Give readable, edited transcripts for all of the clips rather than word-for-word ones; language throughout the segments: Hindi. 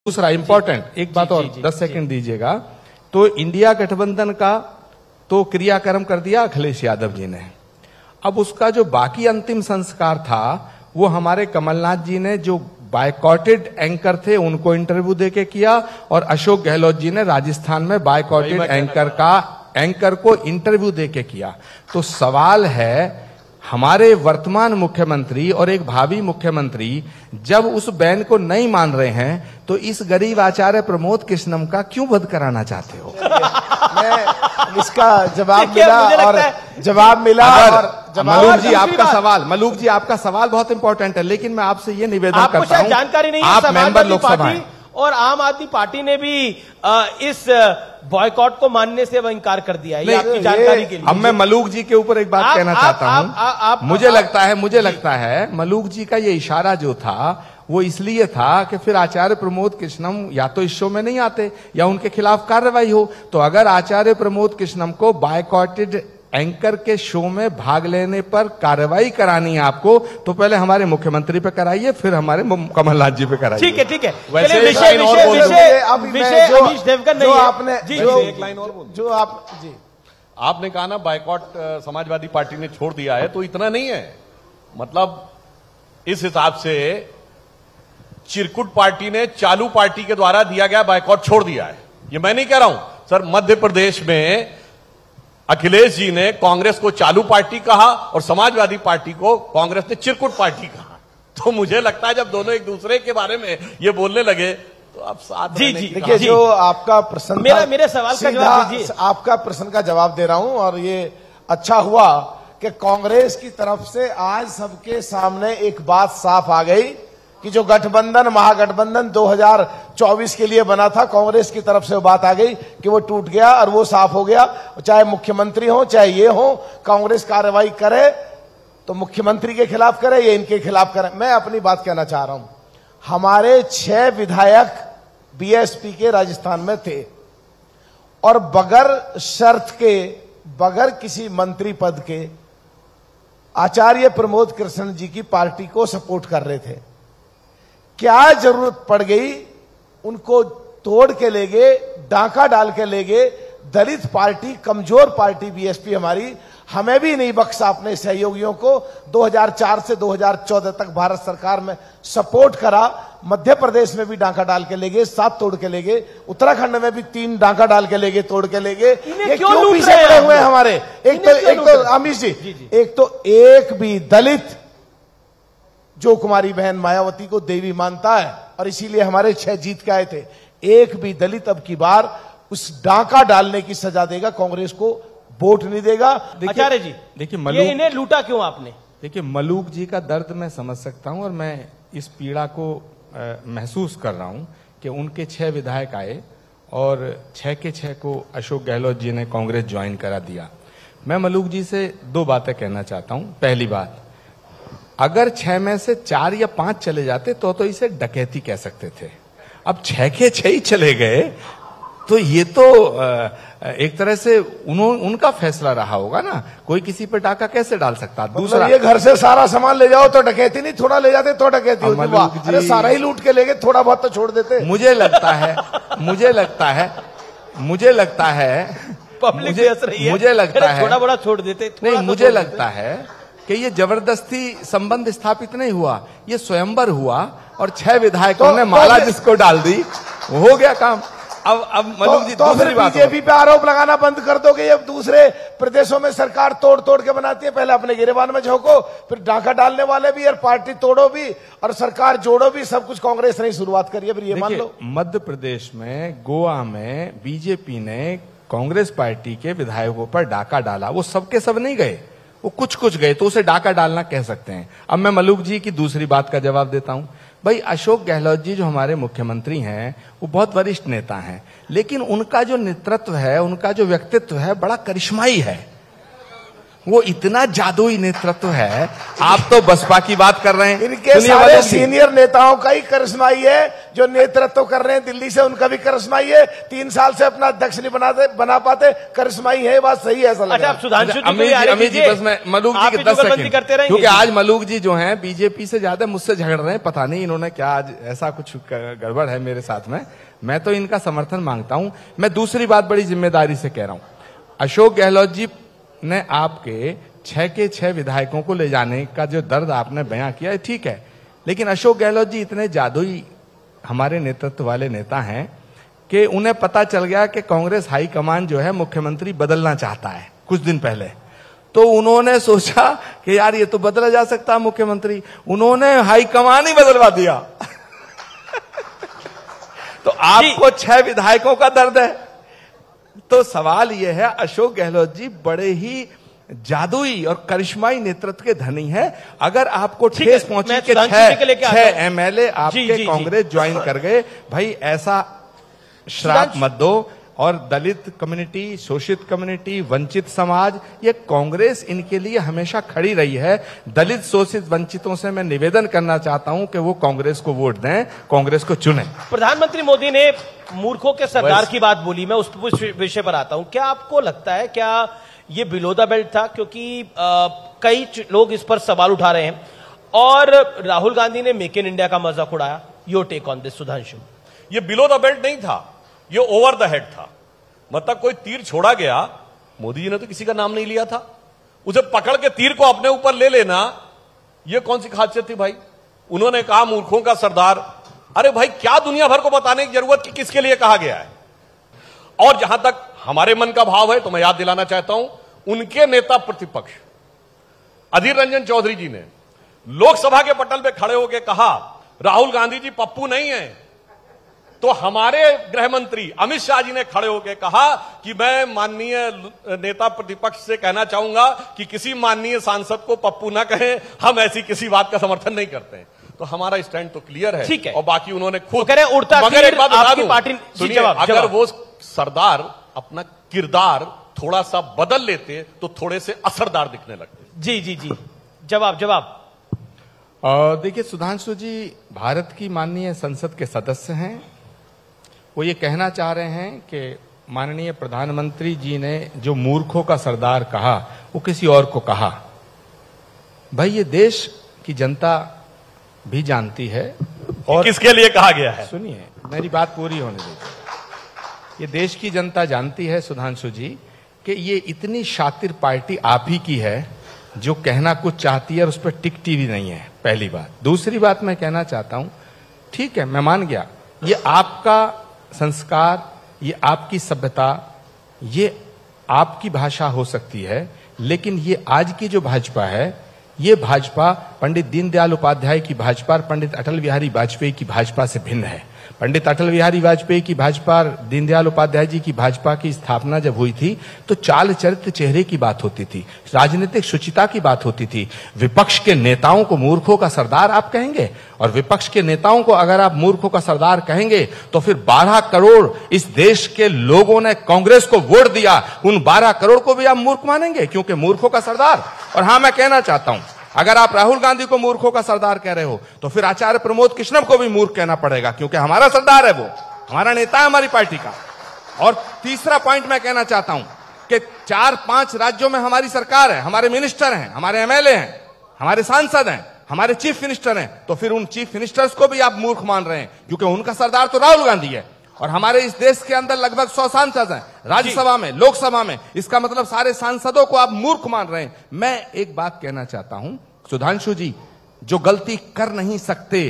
दूसरा इंपॉर्टेंट एक बात और 10 सेकंड दीजिएगा। तो इंडिया गठबंधन का तो क्रियाक्रम कर दिया अखिलेश यादव जी ने। अब उसका जो बाकी अंतिम संस्कार था वो हमारे कमलनाथ जी ने, जो बायकॉटेड एंकर थे, उनको इंटरव्यू देके किया, और अशोक गहलोत जी ने राजस्थान में बायकॉटेड एंकर को इंटरव्यू देके किया। तो सवाल है, हमारे वर्तमान मुख्यमंत्री और एक भावी मुख्यमंत्री जब उस बैन को नहीं मान रहे हैं तो इस गरीब आचार्य प्रमोद कृष्णम का क्यों वध कराना चाहते हो? मैं इसका जवाब मिला और मलूक जी आपका सवाल बहुत इंपॉर्टेंट है, लेकिन मैं आपसे ये निवेदन करता हूं, जानकारी नहीं, आप मेंबर लोकसभा हैं और आम आदमी पार्टी ने भी इस बॉयकॉट को मानने से वह इनकार कर दिया है। ये आपकी जानकारी के लिए। अब मैं मलूक जी के ऊपर एक बात कहना चाहता हूं। मुझे लगता है मलूक जी का ये इशारा जो था वो इसलिए था कि फिर आचार्य प्रमोद कृष्णम या तो इस शो में नहीं आते या उनके खिलाफ कार्रवाई हो। तो अगर आचार्य प्रमोद कृष्णम को बायकॉटेड एंकर के शो में भाग लेने पर कार्रवाई करानी है आपको, तो पहले हमारे मुख्यमंत्री पे कराइए, फिर हमारे कमलनाथ जी पे कराइए। ठीक है, ठीक है। वैसे विषय अमीश देवगन नहीं है। आपने एक लाइन और बोल जो आपने कहा ना बायकॉट समाजवादी पार्टी ने छोड़ दिया है, तो इतना नहीं है। मतलब इस हिसाब से चिरकुट पार्टी ने चालू पार्टी के द्वारा दिया गया बायकॉट छोड़ दिया है। ये मैं नहीं कह रहा हूं सर। मध्य प्रदेश में अखिलेश जी ने कांग्रेस को चालू पार्टी कहा और समाजवादी पार्टी को कांग्रेस ने चिरकुट पार्टी कहा। तो मुझे लगता है जब दोनों एक दूसरे के बारे में ये बोलने लगे तो आप साथ जी देखिए, जो आपका प्रश्न मेरे सवाल का जवाब दीजिए। आपका प्रश्न का जवाब दे रहा हूं, और ये अच्छा हुआ कि कांग्रेस की तरफ से आज सबके सामने एक बात साफ आ गई कि जो गठबंधन महागठबंधन 2024 के लिए बना था, कांग्रेस की तरफ से वो बात आ गई कि वो टूट गया और वो साफ हो गया। चाहे मुख्यमंत्री हो चाहे ये हो, कांग्रेस कार्रवाई करे तो मुख्यमंत्री के खिलाफ करे या इनके खिलाफ करे। मैं अपनी बात कहना चाह रहा हूं, हमारे 6 विधायक बीएसपी के राजस्थान में थे और बगैर शर्त के, बगैर किसी मंत्री पद के आचार्य प्रमोद कृष्ण जी की पार्टी को सपोर्ट कर रहे थे। क्या जरूरत पड़ गई, उनको तोड़ के ले गए, डाका डाल के ले गए। दलित पार्टी, कमजोर पार्टी बीएसपी हमारी, हमें भी नहीं बख्शा अपने सहयोगियों को। 2004 से 2014 तक भारत सरकार में सपोर्ट करा। मध्य प्रदेश में भी डाका डाल के ले गए, 7 तोड़ के ले गए। उत्तराखंड में भी 3 डाका डाल के ले गए, तोड़ के ले गए। ये क्यों पीछे पड़े हुए हैं हमारे? एक तो अमीश जी, एक तो एक भी दलित जो कुमारी बहन मायावती को देवी मानता है और इसीलिए हमारे 6 जीत के आए थे, एक भी दलित अब की बार उस डाका डालने की सजा देगा, कांग्रेस को वोट नहीं देगा। आचार्य जी देखिए, इन्हें लूटा क्यों आपने? देखिए, मलूक जी का दर्द मैं समझ सकता हूं और मैं इस पीड़ा को महसूस कर रहा हूं कि उनके 6 विधायक आए और 6 के 6 को अशोक गहलोत जी ने कांग्रेस ज्वाइन करा दिया। मैं मलूक जी से 2 बातें कहना चाहता हूं। पहली बात, अगर 6 में से 4 या 5 चले जाते तो इसे डकैती कह सकते थे। अब 6 के 6 ही चले गए तो ये तो एक तरह से उनका फैसला रहा होगा ना। कोई किसी पे डाका कैसे डाल सकता? दूसरा, ये घर से सारा सामान ले जाओ तो डकैती नहीं, थोड़ा ले जाते तो डकैती होती। अरे सारा ही लूट के ले गए, थोड़ा बहुत तो छोड़ देते। मुझे लगता है थोड़ा बड़ा छोड़ देते नहीं, मुझे लगता है कि ये जबरदस्ती संबंध स्थापित नहीं हुआ, ये स्वयंवर हुआ और 6 विधायकों ने माला जिसको डाल दी, हो गया काम। अब मलूक जी, दूसरी बात, बीजेपी पे आरोप लगाना बंद कर दोगे। अब दूसरे प्रदेशों में सरकार तोड़ तोड़ के बनाती है, पहले अपने गिरेबान में झोंको, फिर डाका डालने वाले भी और पार्टी तोड़ो भी और सरकार जोड़ो भी, सब कुछ कांग्रेस ने शुरुआत करी है। फिर ये मान लो, मध्य प्रदेश में, गोवा में बीजेपी ने कांग्रेस पार्टी के विधायकों पर डाका डाला। वो सबके सब नहीं गए, वो कुछ गए, तो उसे डाका डालना कह सकते हैं। अब मैं मलूक जी की दूसरी बात का जवाब देता हूं। भाई, अशोक गहलोत जी जो हमारे मुख्यमंत्री हैं वो बहुत वरिष्ठ नेता हैं, लेकिन उनका जो नेतृत्व है, उनका जो व्यक्तित्व है, बड़ा करिश्माई है। वो इतना जादुई नेतृत्व है। आप तो बसपा की बात कर रहे हैं, इनके सारे सीनियर नेताओं का ही करिश्मा ही है, जो नेतृत्व कर रहे हैं दिल्ली से उनका भी करिश्मा ही है। 3 साल से अपना अध्यक्ष नहीं बना पाते, करिश्मा ही है। बात सही है। अच्छा, सुधांशु जी, अमित जी, बस मैं मलूक जी के 10 सेकंड करते रहेंगे, क्योंकि आज मलूक जी जो हैं बीजेपी से ज्यादा मुझसे झगड़ रहे हैं। पता नहीं इन्होंने क्या आज ऐसा कुछ गड़बड़ है मेरे साथ में। मैं तो इनका समर्थन मांगता हूं। मैं दूसरी बात बड़ी जिम्मेदारी से कह रहा हूं, अशोक गहलोत जी ने आपके 6 के 6 विधायकों को ले जाने का जो दर्द आपने बयां किया है, ठीक है, लेकिन अशोक गहलोत जी इतने जादुई हमारे नेतृत्व वाले नेता हैं कि उन्हें पता चल गया कि कांग्रेस हाईकमान जो है मुख्यमंत्री बदलना चाहता है कुछ दिन पहले। तो उन्होंने सोचा कि यार ये तो बदला जा सकता है मुख्यमंत्री, उन्होंने हाईकमान ही बदलवा दिया। तो आपको 6 विधायकों का दर्द है। तो सवाल यह है, अशोक गहलोत जी बड़े ही जादुई और करिश्माई नेतृत्व के धनी है। अगर आपको ठेस पहुंची कि 6 एमएलए आपके कांग्रेस ज्वाइन कर गए, भाई ऐसा श्राप मत दो। और दलित कम्युनिटी, शोषित कम्युनिटी, वंचित समाज, ये कांग्रेस इनके लिए हमेशा खड़ी रही है। दलित, शोषित, वंचितों से मैं निवेदन करना चाहता हूं कि वो कांग्रेस को वोट दें, कांग्रेस को चुनें। प्रधानमंत्री मोदी ने मूर्खों के सरदार की बात बोली, मैं उस विषय पर आता हूं। क्या आपको लगता है क्या ये बिलो द बेल्ट था? क्योंकि कई लोग इस पर सवाल उठा रहे हैं और राहुल गांधी ने मेक इन इंडिया का मजाक उड़ाया। Your take on this Sudhanshu. ये बिलो द बेल्ट नहीं था, ये ओवर द हेड था। मतलब कोई तीर छोड़ा गया, मोदी जी ने तो किसी का नाम नहीं लिया था, उसे पकड़ के तीर को अपने ऊपर ले लेना, ये कौन सी खासियत थी भाई? उन्होंने कहा मूर्खों का सरदार। अरे भाई, क्या दुनिया भर को बताने की जरूरत कि किसके लिए कहा गया है? और जहां तक हमारे मन का भाव है तो मैं याद दिलाना चाहता हूं, उनके नेता प्रतिपक्ष अधीर रंजन चौधरी जी ने लोकसभा के पटल पे खड़े होकर कहा राहुल गांधी जी पप्पू नहीं है। तो हमारे गृह मंत्री अमित शाह जी ने खड़े होकर कहा कि मैं माननीय नेता प्रतिपक्ष से कहना चाहूंगा कि किसी माननीय सांसद को पप्पू ना कहें, हम ऐसी किसी बात का समर्थन नहीं करते हैं। तो हमारा स्टैंड तो क्लियर है, ठीक है। और बाकी उन्होंने खुद कह रहे उड़ता मगर एक बात बता दूं, पार्टी सुनिए, अगर वो सरदार अपना किरदार थोड़ा सा बदल लेते तो थोड़े से असरदार दिखने लगते। जी जी जी, जवाब। देखिए सुधांशु जी भारत की माननीय संसद के सदस्य हैं। वो ये कहना चाह रहे हैं कि माननीय प्रधानमंत्री जी ने जो मूर्खों का सरदार कहा वो किसी और को कहा। भाई ये देश की जनता भी जानती है और किसके लिए कहा गया है। सुनिए मेरी बात पूरी होने दीजिए। ये देश की जनता जानती है सुधांशु जी कि ये इतनी शातिर पार्टी आप ही की है जो कहना कुछ चाहती है और उस पर टिकती भी नहीं है, पहली बात। दूसरी बात मैं कहना चाहता हूं, ठीक है मैं मान गया ये आपका संस्कार, ये आपकी सभ्यता, ये आपकी भाषा हो सकती है, लेकिन ये आज की जो भाजपा है, ये भाजपा पंडित दीनदयाल उपाध्याय की भाजपा और पंडित अटल बिहारी वाजपेयी की भाजपा से भिन्न है। पंडित अटल बिहारी वाजपेयी की भाजपा और दीनदयाल उपाध्याय जी की भाजपा की स्थापना जब हुई थी तो चाल चरित्र चेहरे की बात होती थी, राजनीतिक शुचिता की बात होती थी। विपक्ष के नेताओं को मूर्खों का सरदार आप कहेंगे, और विपक्ष के नेताओं को अगर आप मूर्खों का सरदार कहेंगे तो फिर 12 करोड़ इस देश के लोगों ने कांग्रेस को वोट दिया, उन 12 करोड़ को भी आप मूर्ख मानेंगे क्योंकि मूर्खों का सरदार। और हां मैं कहना चाहता हूं, अगर आप राहुल गांधी को मूर्खों का सरदार कह रहे हो तो फिर आचार्य प्रमोद कृष्णम को भी मूर्ख कहना पड़ेगा क्योंकि हमारा सरदार है, वो हमारा नेता है हमारी पार्टी का। और तीसरा पॉइंट मैं कहना चाहता हूं कि 4-5 राज्यों में हमारी सरकार है, हमारे मिनिस्टर हैं, हमारे एमएलए हैं, हमारे सांसद हैं, हमारे चीफ मिनिस्टर हैं, तो फिर उन चीफ मिनिस्टर्स को भी आप मूर्ख मान रहे हैं क्योंकि उनका सरदार तो राहुल गांधी है। और हमारे इस देश के अंदर लगभग 100 सांसद हैं, राज्यसभा में, लोकसभा में, इसका मतलब सारे सांसदों को आप मूर्ख मान रहे हैं। मैं एक बात कहना चाहता हूं सुधांशु जी, जो गलती कर नहीं सकते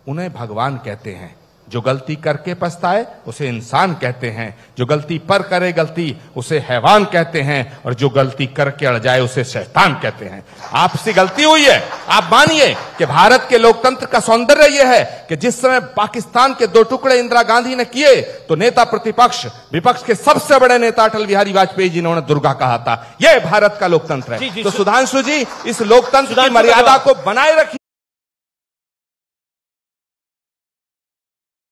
उन्हें भगवान कहते हैं, जो गलती करके पछताए उसे इंसान कहते हैं, जो गलती पर करे गलती उसे हैवान कहते हैं, और जो गलती करके अड़ जाए उसे शैतान कहते हैं। आपसे गलती हुई है, आप मानिए कि भारत के लोकतंत्र का सौंदर्य यह है कि जिस समय पाकिस्तान के 2 टुकड़े इंदिरा गांधी ने किए तो नेता प्रतिपक्ष, विपक्ष के सबसे बड़े नेता अटल बिहारी वाजपेयी जी ने उन्हें दुर्गा कहा था। यह भारत का लोकतंत्र है। तो सुधांशु जी इस लोकतंत्र की मर्यादा को बनाए रखिए।